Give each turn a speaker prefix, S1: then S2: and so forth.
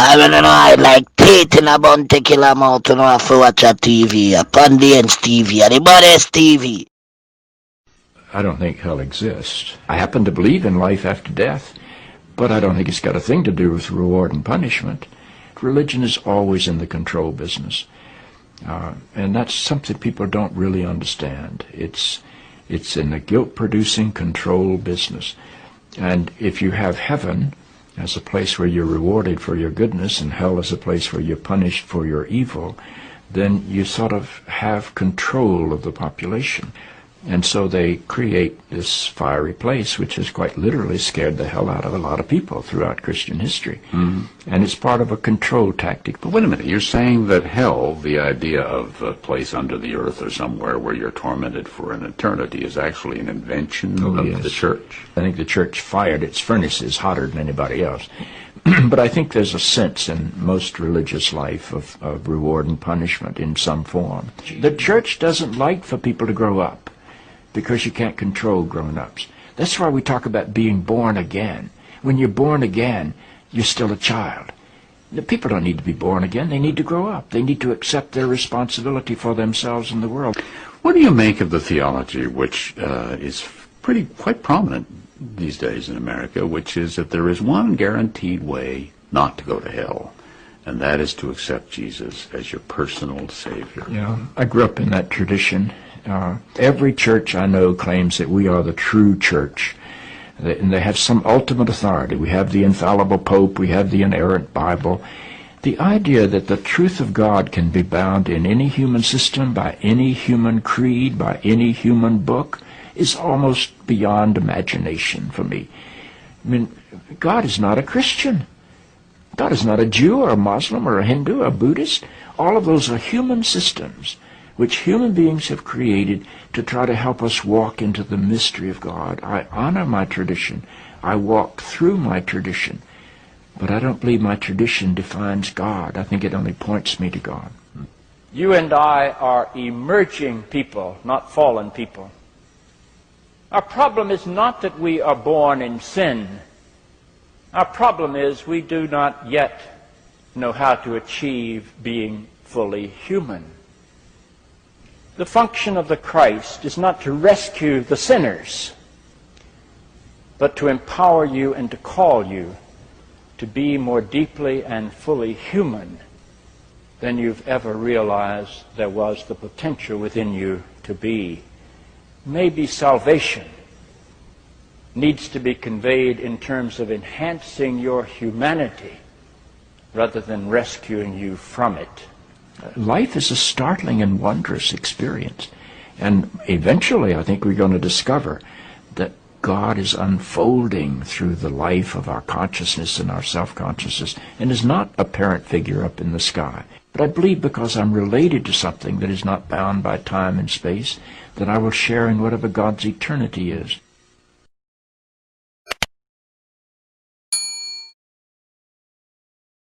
S1: I don't know, I like teeth in a bun to kill a mouth to know have to watch a TV, a Pondienztv, a the baddest TV.
S2: I don't think hell exists. I happen to believe in life after death, but I don't think it's got a thing to do with reward and punishment. Religion is always in the control business. And that's something people don't really understand. It's in the guilt-producing control business. And if you have heaven as a place where you're rewarded for your goodness and hell as a place where you're punished for your evil, then you sort of have control of the population. And so they create this fiery place, which has quite literally scared the hell out of a lot of people throughout Christian history. Mm-hmm. And it's part of a control tactic.
S3: But wait a minute, you're saying that hell, the idea of a place under the earth or somewhere where you're tormented for an eternity, is actually an invention of the church?
S2: I think the church fired its furnaces hotter than anybody else. But I think there's a sense in most religious life of reward and punishment in some form. The church doesn't like for people to grow up, because you can't control grown-ups. That's why we talk about being born again. When you're born again, you're still a child. The people don't need to be born again. They need to grow up. They need to accept their responsibility for themselves and the world.
S3: What do you make of the theology, which is quite prominent these days in America, which is that there is one guaranteed way not to go to hell, and that is to accept Jesus as your personal Savior?
S2: Yeah, I grew up in that tradition. Every church I know claims that we are the true church, and they have some ultimate authority. We have the infallible Pope, we have the inerrant Bible. The idea that the truth of God can be bound in any human system, by any human creed, by any human book, is almost beyond imagination for me. I mean, God is not a Christian. God is not a Jew or a Muslim or a Hindu or a Buddhist. All of those are human systems which human beings have created to try to help us walk into the mystery of God. I honor my tradition. I walk through my tradition. But I don't believe my tradition defines God. I think it only points me to God.
S4: You and I are emerging people, not fallen people. Our problem is not that we are born in sin. Our problem is we do not yet know how to achieve being fully human. The function of the Christ is not to rescue the sinners, but to empower you and to call you to be more deeply and fully human than you've ever realized there was the potential within you to be. Maybe salvation needs to be conveyed in terms of enhancing your humanity rather than rescuing you from it.
S2: Life is a startling and wondrous experience. And eventually, I think we're going to discover that God is unfolding through the life of our consciousness and our self-consciousness and is not a parent figure up in the sky. But I believe because I'm related to something that is not bound by time and space, that I will share in whatever God's eternity is.